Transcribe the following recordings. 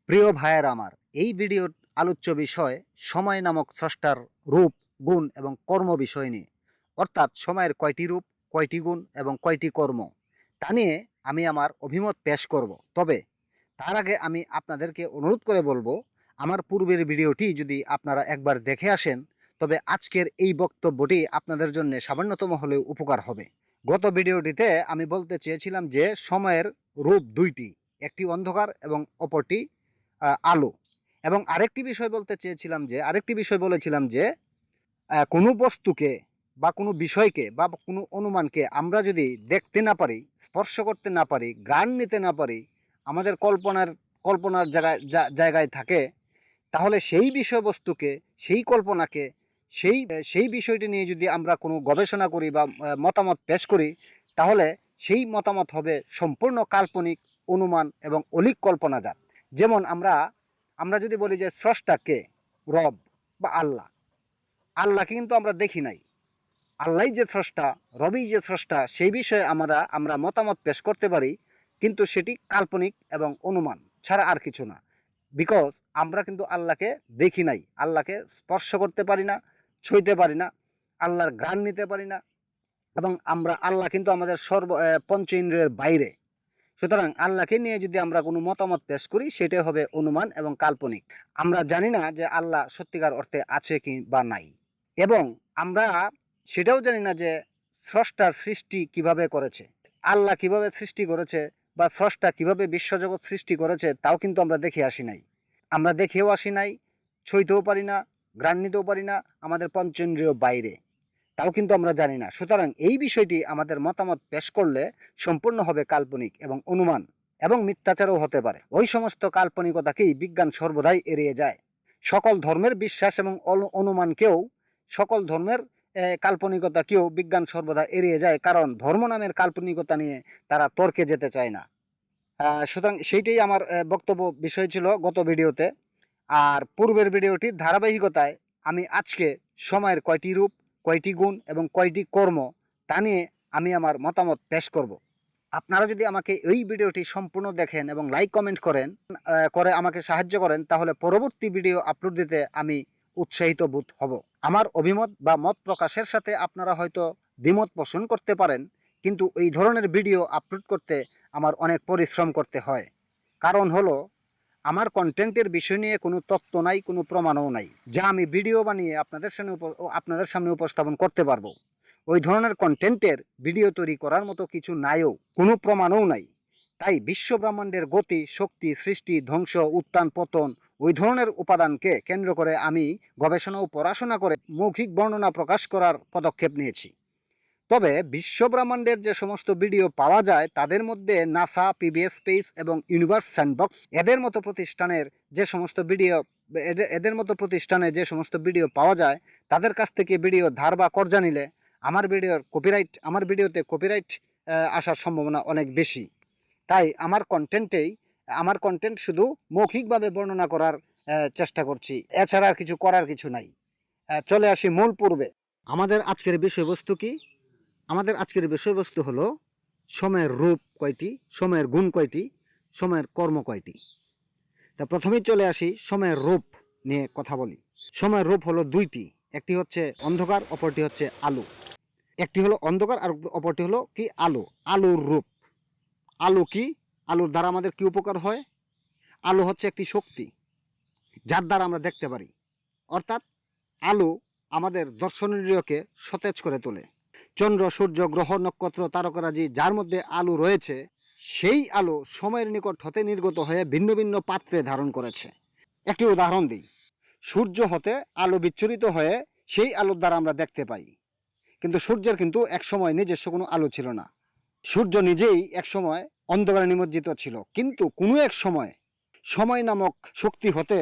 প্রিয় ভাইয়ের আমার, এই ভিডিওর আলোচ্য বিষয় সময় নামক স্রষ্টার রূপ, গুণ এবং কর্ম বিষয় নিয়ে। অর্থাৎ সময়ের কয়টি রূপ, কয়টি গুণ এবং কয়টি কর্ম, তা নিয়ে আমি আমার অভিমত পেশ করব। তবে তার আগে আমি আপনাদেরকে অনুরোধ করে বলবো, আমার পূর্বের ভিডিওটি যদি আপনারা একবার দেখে আসেন, তবে আজকের এই বক্তব্যটি আপনাদের জন্য সামান্যতম হলেও উপকার হবে। গত ভিডিওটিতে আমি বলতে চেয়েছিলাম যে সময়ের রূপ দুইটি, একটি অন্ধকার এবং অপরটি আলো। এবং আরেকটি বিষয় বলেছিলাম যে কোনো বস্তুকে বা কোনো বিষয়কে বা কোনো অনুমানকে আমরা যদি দেখতে না পারি, স্পর্শ করতে না পারি, ঘ্রাণ নিতে না পারি, আমাদের কল্পনার জায়গায় থাকে, তাহলে সেই বিষয়বস্তুকে, সেই কল্পনাকে, সেই সেই বিষয়টি নিয়ে যদি আমরা কোনো গবেষণা করি বা মতামত পেশ করি, তাহলে সেই মতামত হবে সম্পূর্ণ কাল্পনিক, অনুমান এবং অলীক কল্পনাজাত। যেমন আমরা যদি বলি যে স্রষ্টাকে, রব বা আল্লাহ, আল্লাহকে কিন্তু আমরা দেখি নাই। আল্লাহই যে স্রষ্টা, রবি যে স্রষ্টা, সেই বিষয়ে আমরা মতামত পেশ করতে পারি, কিন্তু সেটি কাল্পনিক এবং অনুমান ছাড়া আর কিছু না। বিকজ আমরা কিন্তু আল্লাহকে দেখি নাই, আল্লাহকে স্পর্শ করতে পারি না, ছুঁইতে পারি না, আল্লাহর ঘ্রাণ নিতে পারি না, এবং আল্লাহ কিন্তু আমাদের পঞ্চ ইন্দ্রিয়ের বাইরে। সুতরাং আল্লাহকে নিয়ে যদি আমরা কোনো মতামত পেশ করি, সেটাই হবে অনুমান এবং কাল্পনিক। আমরা জানি না যে আল্লাহ সত্যিকার অর্থে আছে কি বা নাই, এবং আমরা সেটাও জানি না যে স্রষ্টার সৃষ্টি কিভাবে করেছে, আল্লাহ কিভাবে সৃষ্টি করেছে, বা স্রষ্টা কিভাবে বিশ্বজগৎ সৃষ্টি করেছে, তাও কিন্তু আমরা দেখে আসি নাই। আমরা দেখেও আসি নাই, ছুঁইতেও পারি না, ঘ্রাণ নিতেও পারি না, আমাদের পঞ্চেন্দ্রিয় বাইরে, তাও কিন্তু আমরা জানি না। সুতরাং এই বিষয়টি আমাদের মতামত পেশ করলে সম্পূর্ণ হবে কাল্পনিক এবং অনুমান, এবং মিথ্যাচারও হতে পারে। ওই সমস্ত কাল্পনিকতাকেই বিজ্ঞান সর্বদাই এড়িয়ে যায়। সকল ধর্মের বিশ্বাস এবং অনুমানকেও, সকল ধর্মের কাল্পনিকতাকেও বিজ্ঞান সর্বদা এড়িয়ে যায়, কারণ ধর্ম নামের কাল্পনিকতা নিয়ে তারা তর্কে যেতে চায় না। সুতরাং সেইটাই আমার বক্তব্য বিষয় ছিল গত ভিডিওতে। আর পূর্বের ভিডিওটির ধারাবাহিকতায় আমি আজকে সময়ের কয়টি রূপ, কয়টি গুণ এবং কয়টি কর্ম, তা নিয়ে আমি আমার মতামত পেশ করব। আপনারা যদি আমাকে এই ভিডিওটি সম্পূর্ণ দেখেন এবং লাইক কমেন্ট করে আমাকে সাহায্য করেন, তাহলে পরবর্তী ভিডিও আপলোড দিতে আমি উৎসাহিত বোধ হব। আমার অভিমত বা মত প্রকাশের সাথে আপনারা হয়তো দ্বিমত পোষণ করতে পারেন, কিন্তু এই ধরনের ভিডিও আপলোড করতে আমার অনেক পরিশ্রম করতে হয়। কারণ হলো, আমার কন্টেন্টের বিষয় নিয়ে কোনো তত্ত্ব নাই, কোনো প্রমাণও নাই, যা আমি ভিডিও বানিয়ে আপনাদের সামনে উপস্থাপন করতে পারবো। ওই ধরনের কন্টেন্টের ভিডিও তৈরি করার মতো কিছু নাইও, কোনো প্রমাণও নাই। তাই বিশ্ব ব্রহ্মাণ্ডের গতি, শক্তি, সৃষ্টি, ধ্বংস, উত্থান, পতন, ওই ধরনের উপাদানকে কেন্দ্র করে আমি গবেষণা ও পড়াশোনা করে মৌখিক বর্ণনা প্রকাশ করার পদক্ষেপ নিয়েছি। তবে বিশ্ব ব্রহ্মাণ্ডের যে সমস্ত ভিডিও পাওয়া যায়, তাদের মধ্যে নাসা, পিবিএস স্পেস এবং ইউনিভার্স স্যান্ডবক্স এদের মতো প্রতিষ্ঠানে যে সমস্ত ভিডিও পাওয়া যায়, তাদের কাছ থেকে ভিডিও ধার বা কর্জা নিলে আমার ভিডিওতে কপিরাইট আসার সম্ভাবনা অনেক বেশি। তাই আমার কন্টেন্ট শুধু মৌখিকভাবে বর্ণনা করার চেষ্টা করছি, এছাড়া আর কিছু করার কিছু নাই। চলে আসি মূল পূর্বে। আমাদের আজকের বিষয়বস্তু কি? আমাদের আজকের বিষয়বস্তু হলো সময়ের রূপ কয়টি, সময়ের গুণ কয়টি, সময়ের কর্ম কয়টি। তা প্রথমেই চলে আসি সময়ের রূপ নিয়ে কথা বলি। সময়ের রূপ হলো দুইটি, একটি হচ্ছে অন্ধকার, অপরটি হচ্ছে আলো। একটি হলো অন্ধকার আর অপরটি হলো কি আলো। আলোর রূপ। আলো কি? আলোর দ্বারা আমাদের কি উপকার হয়? আলো হচ্ছে একটি শক্তি, যার দ্বারা আমরা দেখতে পারি। অর্থাৎ আলো আমাদের দর্শনেন্দ্রিয়কে সতেজ করে তোলে। চন্দ্র, সূর্য, গ্রহ, নক্ষত্র, তারকারাজি, যার মধ্যে আলো রয়েছে, সেই আলো সময়ের নিকট হতে নির্গত হয়ে ভিন্ন ভিন্ন পাত্রে ধারণ করেছে। একটি উদাহরণ দিই। সূর্য হতে আলো বিচ্ছুরিত হয়ে সেই আলোর দ্বারা আমরা দেখতে পাই। কিন্তু সূর্যের কিন্তু একসময় নিজস্ব কোনো আলো ছিল না। সূর্য নিজেই একসময় অন্ধকারে নিমজ্জিত ছিল, কিন্তু কোনো এক সময় নামক শক্তি হতে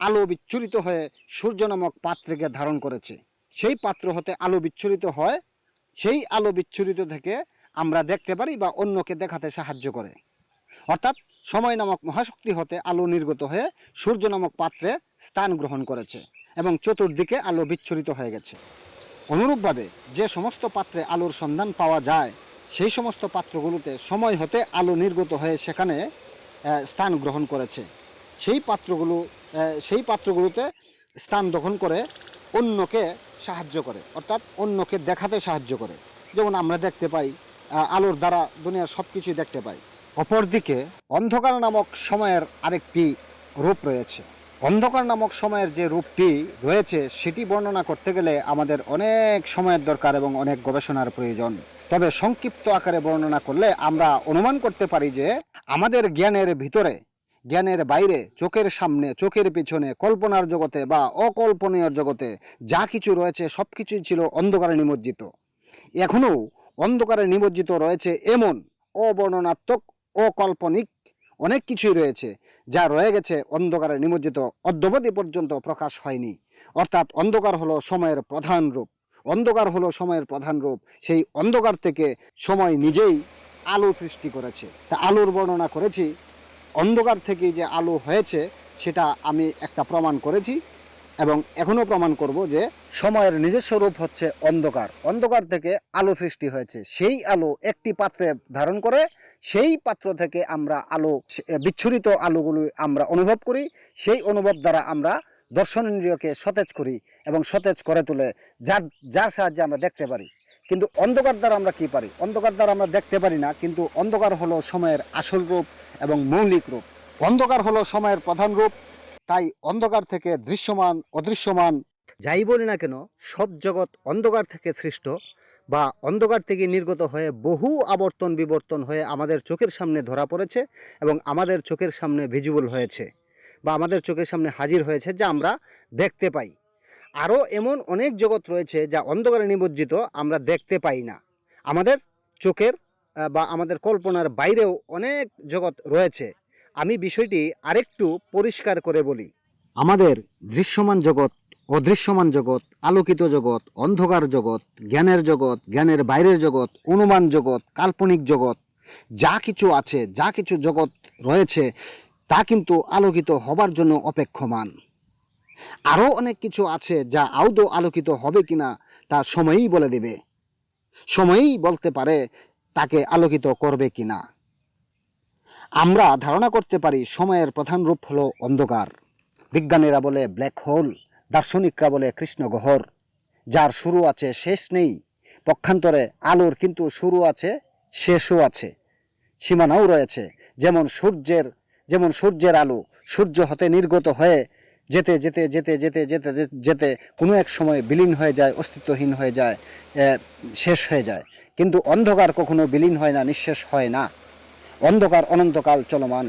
আলো বিচ্ছুরিত হয়ে সূর্য নামক পাত্রকে ধারণ করেছে। সেই পাত্র হতে আলো বিচ্ছুরিত হয়, সেই আলো বিচ্ছুরিত থেকে আমরা দেখতে পারি বা অন্যকে দেখাতে সাহায্য করে। অর্থাৎ সময় নামক মহাশক্তি হতে আলো নির্গত হয়ে সূর্য নামক পাত্রে স্থান গ্রহণ করেছে এবং চতুর্দিকে আলো বিচ্ছুরিত হয়ে গেছে। অনুরূপভাবে যে সমস্ত পাত্রে আলোর সন্ধান পাওয়া যায়, সেই সমস্ত পাত্রগুলোতে সময় হতে আলো নির্গত হয়ে সেখানে স্থান গ্রহণ করেছে। সেই পাত্রগুলোতে স্থান দখল করে অন্যকে সাহায্য করে, অর্থাৎ অন্যকে দেখাতে সাহায্য করে। যেমন আমরা দেখতে পাই আলোর দ্বারা দুনিয়ার সব কিছুই দেখতে পাই। অপরদিকে অন্ধকার নামক সময়ের আরেকটি রূপ রয়েছে। অন্ধকার নামক সময়ের যে রূপটি রয়েছে সেটি বর্ণনা করতে গেলে আমাদের অনেক সময়ের দরকার এবং অনেক গবেষণার প্রয়োজন। তবে সংক্ষিপ্ত আকারে বর্ণনা করলে আমরা অনুমান করতে পারি যে আমাদের জ্ঞানের ভিতরে, জ্ঞানের বাইরে, চোখের সামনে, চোখের পিছনে, কল্পনার জগতে বা অকল্পনীয় জগতে যা কিছু রয়েছে সব কিছুই ছিল অন্ধকারে নিমজ্জিত। এখনও অন্ধকারে নিমজ্জিত রয়েছে এমন অবর্ণনাত্মক, অকাল্পনিক অনেক কিছুই রয়েছে যা রয়ে গেছে অন্ধকারে নিমজ্জিত, অদ্যাবধি পর্যন্ত প্রকাশ হয়নি। অর্থাৎ অন্ধকার হলো সময়ের প্রধান রূপ। অন্ধকার হলো সময়ের প্রধান রূপ। সেই অন্ধকার থেকে সময় নিজেই আলো সৃষ্টি করেছে। তা আলোর বর্ণনা করেছি, অন্ধকার থেকে যে আলো হয়েছে সেটা আমি একটা প্রমাণ করেছি এবং এখনো প্রমাণ করব যে সময়ের নিজস্ব রূপ হচ্ছে অন্ধকার। অন্ধকার থেকে আলো সৃষ্টি হয়েছে। সেই আলো একটি পাত্রে ধারণ করে সেই পাত্র থেকে আমরা আলো, বিচ্ছুরিত আলোগুলো আমরা অনুভব করি। সেই অনুভব দ্বারা আমরা দর্শনেন্দ্রিয়কে সতেজ করি এবং সতেজ করে তুলে, যার সাহায্যে আমরা দেখতে পারি। কিন্তু অন্ধকার দ্বারা আমরা কি পারি? অন্ধকার দ্বারা আমরা দেখতে পারি না, কিন্তু অন্ধকার হলো সময়ের আসল রূপ এবং মৌলিক রূপ। অন্ধকার হলো সময়ের প্রধান রূপ। তাই অন্ধকার থেকে দৃশ্যমান, অদৃশ্যমান যাই বলি না কেন, সব জগৎ অন্ধকার থেকে সৃষ্ট বা অন্ধকার থেকে নির্গত হয়ে বহু আবর্তন বিবর্তন হয়ে আমাদের চোখের সামনে ধরা পড়েছে এবং আমাদের চোখের সামনে ভিজিবল হয়েছে বা আমাদের চোখের সামনে হাজির হয়েছে, যা আমরা দেখতে পাই। আরও এমন অনেক জগৎ রয়েছে যা অন্ধকারে নিমজ্জিত, আমরা দেখতে পাই না। আমাদের চোখের বা আমাদের কল্পনার বাইরেও অনেক জগৎ রয়েছে। আমি বিষয়টি আরেকটু পরিষ্কার করে বলি। আমাদের দৃশ্যমান জগৎ, অদৃশ্যমান জগৎ, আলোকিত জগৎ, অন্ধকার জগৎ, জ্ঞানের জগৎ, জ্ঞানের বাইরের জগৎ, অনুমান জগৎ, কাল্পনিক জগৎ, যা কিছু আছে, যা কিছু জগৎ রয়েছে তা কিন্তু আলোকিত হবার জন্য অপেক্ষমান। আরও অনেক কিছু আছে যা আদৌ আলোকিত হবে কিনা তা সময়ই বলে দেবে। সময়ই বলতে পারে তাকে আলোকিত করবে কিনা। আমরা ধারণা করতে পারি সময়ের প্রধান রূপ হলো অন্ধকার। বিজ্ঞানীরা বলে ব্ল্যাক হোল, দার্শনিকরা বলে কৃষ্ণগহ্বর, যার শুরু আছে শেষ নেই। পক্ষান্তরে আলোর কিন্তু শুরু আছে, শেষও আছে, সীমানাও রয়েছে। যেমন সূর্যের আলো সূর্য হতে নির্গত হয়ে যেতে যেতে যেতে যেতে যেতে যেতে কোনো এক সময় বিলীন হয়ে যায়, অস্তিত্বহীন হয়ে যায়, শেষ হয়ে যায়। কিন্তু অন্ধকার কখনো বিলীন হয় না, নিঃশেষ হয় না। অন্ধকার অনন্তকাল চলমান।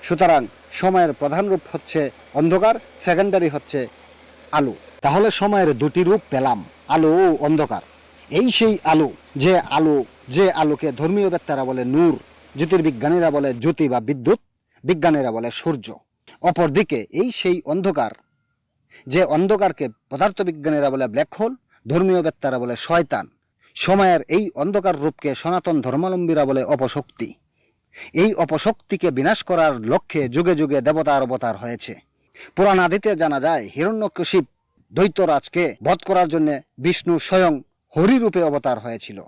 সুতরাং সময়ের প্রধান রূপ হচ্ছে অন্ধকার, সেকেন্ডারি হচ্ছে আলো। তাহলে সময়ের দুটি রূপ পেলাম, আলো ও অন্ধকার। এই সেই আলো, যে আলোকে ধর্মীয় বেত্তারা বলে নূর, জ্যোতির্বিজ্ঞানীরা বলে জ্যোতি বা বিদ্যুৎ, বিজ্ঞানীরা বলে সূর্য। অপরদিকে এই সেই অন্ধকার, যে অন্ধকারকে পদার্থবিজ্ঞানীরা বলে ব্ল্যাক হোল, ধর্মীয় বেত্তারা বলে শয়তান। সময়ের এই অন্ধকার রূপকে সনাতন ধর্মাবলম্বীরা বলে অপশক্তি। এই অপশক্তিকে বিনাশ করার লক্ষ্যে যুগে যুগে দেবতার অবতার হয়েছে। পুরাণ আদিতে জানা যায় হিরণ্যকশিপ দৈত্যরাজকে বধ করার জন্য বিষ্ণু স্বয়ং হরিরূপে অবতার হয়েছিল।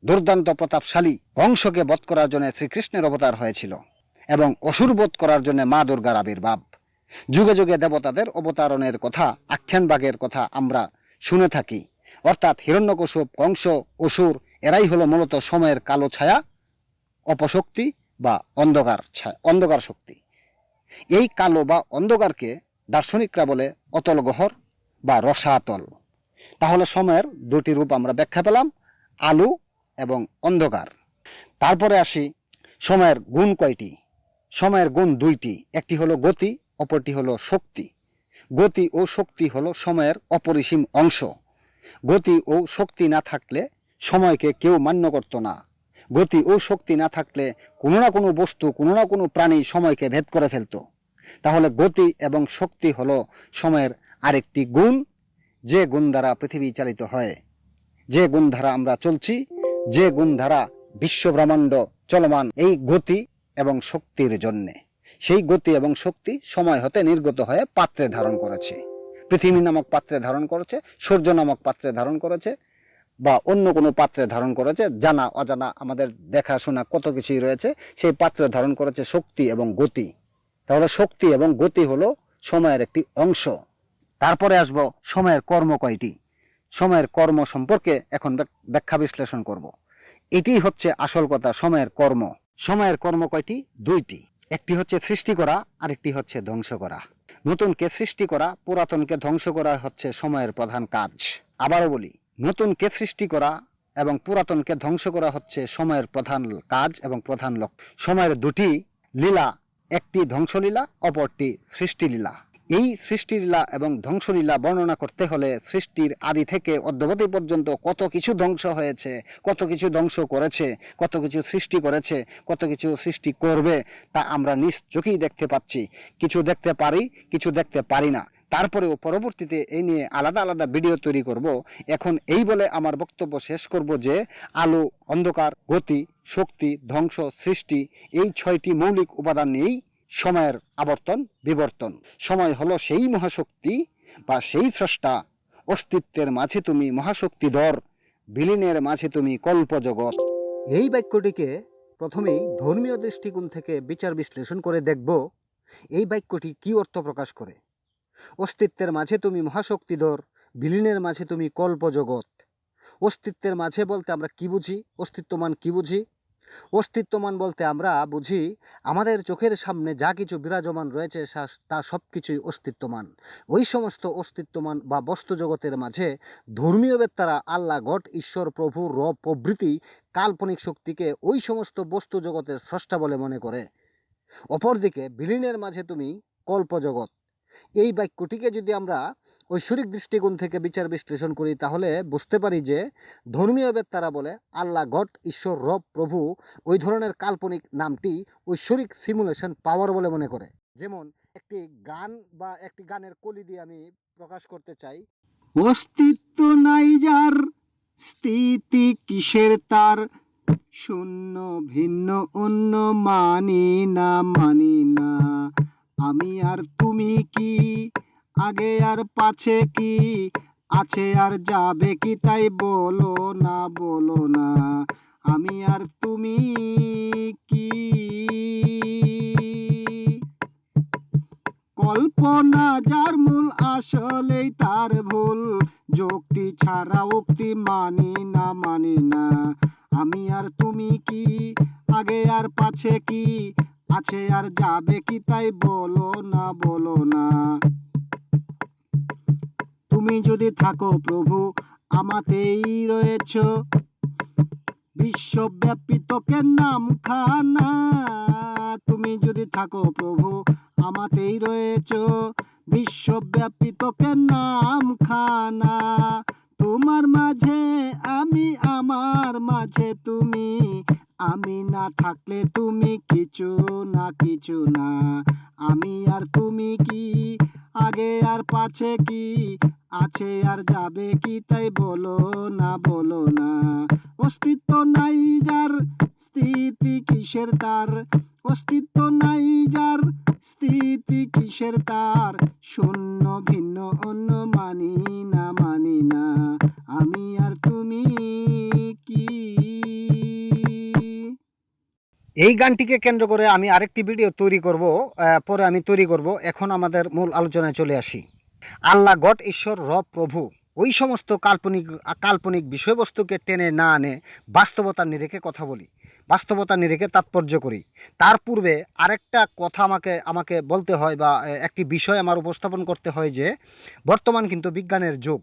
দুর্দান্ত প্রতাপশালী কংসকে বধ করার জন্য শ্রীকৃষ্ণের অবতার হয়েছিল এবং অসুর বধ করার জন্য মা দুর্গার আবির্ভাব। যুগে যুগে দেবতাদের অবতারণের কথা, আখ্যানভাগের কথা আমরা শুনে থাকি। অর্থাৎ হিরণ্যকশিপ, কংস, অসুর এরাই হলো মূলত সময়ের কালো ছায়া, অপশক্তি বা অন্ধকার শক্তি। এই কালো বা অন্ধকারকে দার্শনিকরা বলে অতল গহ্বর বা রসাতল। তাহলে সময়ের দুটি রূপ আমরা ব্যাখ্যা পেলাম, আলো এবং অন্ধকার। তারপরে আসি সময়ের গুণ কয়টি। সময়ের গুণ দুইটি, একটি হলো গতি, অপরটি হলো শক্তি। গতি ও শক্তি হলো সময়ের অপরিসীম অংশ। গতি ও শক্তি না থাকলে সময়কে কেউ মান্য করত না। গতি ও শক্তি না থাকলে কোনো না কোনো বস্তু, কোনো না কোনো প্রাণী সময়কে ভেদ করে ফেলত। তাহলে গতি এবং শক্তি হলো সময়ের আরেকটি গুণ, যে গুণ দ্বারা পৃথিবী চালিত হয়, যে গুণ দ্বারা আমরা চলছি, যে গুণ দ্বারা বিশ্ব ব্রহ্মাণ্ড চলমান, এই গতি এবং শক্তির জন্যে। সেই গতি এবং শক্তি সময় হতে নির্গত হয়ে পাত্রে ধারণ করেছে। পৃথিবী নামক পাত্রে ধারণ করেছে, সূর্য নামক পাত্রে ধারণ করেছে, বা অন্য কোনো পাত্রে ধারণ করেছে। জানা অজানা আমাদের দেখাশোনা কত কিছুই রয়েছে, সেই পাত্রে ধারণ করেছে শক্তি এবং গতি। তাহলে শক্তি এবং গতি হলো সময়ের একটি অংশ। তারপরে আসব সময়ের কর্ম কয়টি। সময়ের কর্ম সম্পর্কে এখন ব্যাখ্যা বিশ্লেষণ করব। এটি হচ্ছে আসল কথা, সময়ের কর্ম। সময়ের কর্ম কয়টি? দুইটি। একটি হচ্ছে সৃষ্টি করা, আরেকটি হচ্ছে ধ্বংস করা। নতুনকে সৃষ্টি করা, পুরাতনকে ধ্বংস করা হচ্ছে সময়ের প্রধান কাজ। আবারও বলি, নতুনকে সৃষ্টি করা এবং পুরাতনকে ধ্বংস করা হচ্ছে সময়ের প্রধান কাজ এবং প্রধান লক্ষ্য। সময়ের দুটি লীলা, একটি ধ্বংসলীলা, অপরটি সৃষ্টিলীলা। এই সৃষ্টিলীলা এবং ধ্বংসলীলা বর্ণনা করতে হলে সৃষ্টির আদি থেকে অদ্যাবধি পর্যন্ত কত কিছু ধ্বংস হয়েছে, কত কিছু ধ্বংস করেছে, কত কিছু সৃষ্টি করেছে, কত কিছু সৃষ্টি করবে, তা আমরা নিজ চোখেই দেখতে পাচ্ছি। কিছু দেখতে পারি, কিছু দেখতে পারি না। তারপরেও পরবর্তীতে এই নিয়ে আলাদা আলাদা ভিডিও তৈরি করব। এখন এই বলে আমার বক্তব্য শেষ করব যে আলো, অন্ধকার, গতি, শক্তি, ধ্বংস, সৃষ্টি, এই 6টি মৌলিক উপাদান নিয়েই সময়ের আবর্তন বিবর্তন। সময় হলো সেই মহাশক্তি বা সেই স্রষ্টা। অস্তিত্বের মাঝে তুমি মহাশক্তিধর, বিলীনের মাঝে তুমি কল্পজগৎ। এই বাক্যটিকে প্রথমেই ধর্মীয় দৃষ্টিকোণ থেকে বিচার বিশ্লেষণ করে দেখব এই বাক্যটি কি অর্থ প্রকাশ করে। অস্তিত্বের মাঝে তুমি মহাশক্তিধর, বিলীনের মাঝে তুমি কল্পজগৎ। অস্তিত্বের মাঝে বলতে আমরা কি বুঝি? অস্তিত্বমান কি বুঝি? অস্তিত্বমান বলতে আমরা বুঝি আমাদের চোখের সামনে যা কিছু বিরাজমান রয়েছে তা সব কিছুই অস্তিত্বমান। ওই সমস্ত অস্তিত্বমান বা বস্তু জগতের মাঝে ধর্মীয় বেত্তারা আল্লাহ, গড, ঈশ্বর, প্রভু, রব প্রভৃতি কাল্পনিক শক্তিকে ওই সমস্ত বস্তু জগতের স্রষ্টা বলে মনে করে। অপরদিকে বিলীনের মাঝে তুমি কল্পজগৎ, এই বাক্যটিকে যদি আমরা ঐশ্বরিক দৃষ্টিকোণ থেকে বিচার বিশ্লেষণ করি তাহলে বুঝতে পারি যে ধর্মীয় বেত্তারা বলে আল্লাহ, গড, ঈশ্বর, রব, প্রভু ওই ধরনের কাল্পনিক নামটি ঐশ্বরিক সিমুলেশন পাওয়ার বলে মনে করে। যেমন একটি গান বা একটি গানের কলি দিয়ে আমি প্রকাশ করতে চাই। অস্তিত্ব নাই যার, স্থিতি কিসের তার, শূন্য ভিন্ন অন্য মানি না, মানি না। আমি আর তুমি কি, আগে আর পাছে কি, আছে আর যাবে কি, তাই বলো না, বলো না। আমি আর তুমি কি, কল্পনা যার মূল, আসলেই তার ভুল। যুক্তি ছাড়া উক্তি মানি না, মানি না। আমি আর তুমি কি, আগে আর পাছে কি, আছে আর যাবে কি, তাই বলো না, বলো না। তুমি যদি থাকো প্রভু, আমাতেই রয়েছ, বিশ্বব্যাপী তোকের নাম খানা। তুমি যদি থাকো প্রভু, আমাতেই রয়েছ, বিশ্বব্যাপী তোকের নাম খানা। তোমার মাঝে আমি, আমার মাঝে তুমি, আমি না থাকলে তুমি কিছু না, কিছু না। আমি আর তুমি কি, আগে আর পাছে কি, আছে আর যাবে কি, তাই বলো না, বলো না। অস্তিত্ব নাই যার, স্থিতি কিসের তার, অস্তিত্ব নাই যার, স্থিতি কিসের তার, শূন্য ভিন্ন অন্য মানি না, মানি না। আমি আর তুমি কি। এই গানটিকে কেন্দ্র করে আমি আরেকটি ভিডিও তৈরি করব, পরে আমি তৈরি করব। এখন আমাদের মূল আলোচনায় চলে আসি। আল্লাহ, গড, ঈশ্বর, রব, প্রভু ওই সমস্ত কাল্পনিক বিষয়বস্তুকে টেনে না আনে বাস্তবতার নিরেখে কথা বলি, বাস্তবতার নিরেখে তাৎপর্য করি। তার পূর্বে আরেকটা কথা আমাকে বলতে হয় বা একটি বিষয় আমার উপস্থাপন করতে হয় যে বর্তমান কিন্তু বিজ্ঞানের যুগ।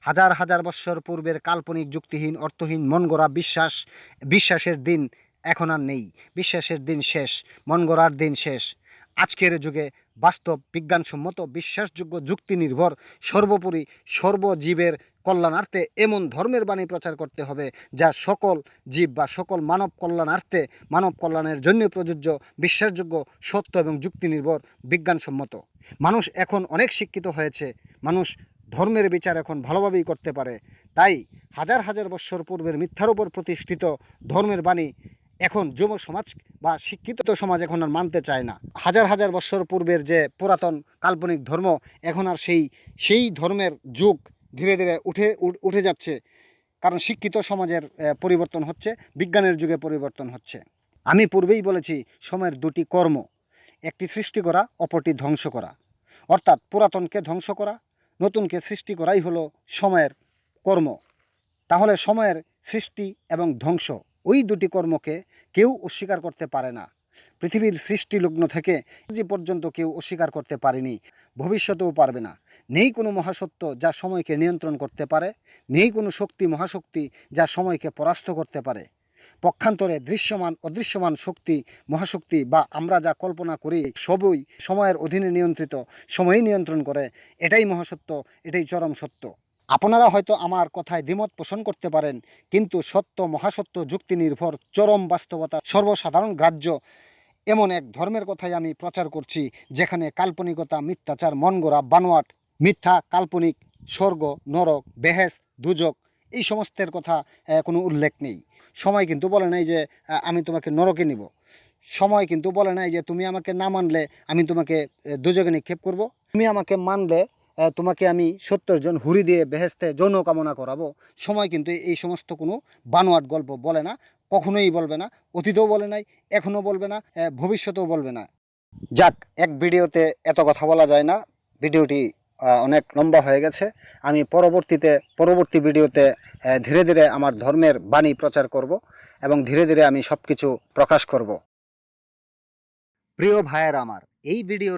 হাজার হাজার বৎসর পূর্বের কাল্পনিক, যুক্তিহীন, অর্থহীন, মন গড়া বিশ্বাসের দিন এখন আর নেই। বিশ্বাসের দিন শেষ, মন গড়ার দিন শেষ। আজকের যুগে বাস্তব, বিজ্ঞানসম্মত, বিশ্বাসযোগ্য, যুক্তি নির্ভর, সর্বোপরি সর্বজীবের কল্যাণার্থে এমন ধর্মের বাণী প্রচার করতে হবে যা সকল জীব বা সকল মানব কল্যাণার্থে, মানব কল্যাণের জন্য প্রযোজ্য, বিশ্বাসযোগ্য, সত্য এবং যুক্তি নির্ভর, বিজ্ঞানসম্মত। মানুষ এখন অনেক শিক্ষিত হয়েছে, মানুষ ধর্মের বিচার এখন ভালোভাবেই করতে পারে। তাই হাজার হাজার বৎসর পূর্বের মিথ্যার উপর প্রতিষ্ঠিত ধর্মের বাণী এখন যুব সমাজ বা শিক্ষিত সমাজ এখন আর মানতে চায় না। হাজার হাজার বৎসর পূর্বের যে পুরাতন কাল্পনিক ধর্ম, এখন আর সেই ধর্মের যুগ ধীরে ধীরে উঠে যাচ্ছে, কারণ শিক্ষিত সমাজের পরিবর্তন হচ্ছে, বিজ্ঞানের যুগে পরিবর্তন হচ্ছে। আমি পূর্বেই বলেছি সময়ের দুটি কর্ম, একটি সৃষ্টি করা, অপরটি ধ্বংস করা। অর্থাৎ পুরাতনকে ধ্বংস করা, নতুনকে সৃষ্টি করাই হলো সময়ের কর্ম। তাহলে সময়ের সৃষ্টি এবং ধ্বংস ওই দুটি কর্মকে কেউ অস্বীকার করতে পারে না। পৃথিবীর সৃষ্টি লগ্ন থেকে যে পর্যন্ত কেউ অস্বীকার করতে পারেনি, ভবিষ্যতেও পারবে না। নেই কোনো মহাসত্য যা সময়কে নিয়ন্ত্রণ করতে পারে, নেই কোনো শক্তি মহাশক্তি যা সময়কে পরাস্ত করতে পারে। পক্ষান্তরে দৃশ্যমান অদৃশ্যমান শক্তি মহাশক্তি বা আমরা যা কল্পনা করি সবই সময়ের অধীনে নিয়ন্ত্রিত, সময়ই নিয়ন্ত্রণ করে। এটাই মহাসত্য, এটাই চরম সত্য। আপনারা হয়তো আমার কথায় দ্বিমত পোষণ করতে পারেন, কিন্তু সত্য, মহাসত্য, যুক্তি নির্ভর, চরম বাস্তবতা, সর্বসাধারণ গ্রাহ্য এমন এক ধর্মের কথাই আমি প্রচার করছি, যেখানে কাল্পনিকতা, মিথ্যাচার, মনগড়া, বানোয়াট, মিথ্যা, কাল্পনিক, স্বর্গ, নরক, বেহেশত, দুজক এই সমস্তের কথা কোনো উল্লেখ নেই। সময় কিন্তু বলে নাই যে আমি তোমাকে নরকে নিব। সময় কিন্তু বলে নাই যে তুমি আমাকে না মানলে আমি তোমাকে দুজকে নিক্ষেপ করব। তুমি আমাকে মানলে তোমাকে আমি 70 জন হুরি দিয়ে বেহেশতে যৌন কামনা করাবো। সময় কিন্তু এই সমস্ত কোনো বানোয়াট গল্প বলে না, কখনোই বলবে না। অতীতেও বলে নাই, এখনও বলবে না, ভবিষ্যতেও বলবে না। যাক, এক ভিডিওতে এত কথা বলা যায় না। ভিডিওটি অনেক লম্বা হয়ে গেছে। আমি পরবর্তী ভিডিওতে ধীরে ধীরে আমার ধর্মের বাণী প্রচার করব এবং ধীরে ধীরে আমি সব কিছু প্রকাশ করব। প্রিয় ভাইয়েরা আমার, এই ভিডিও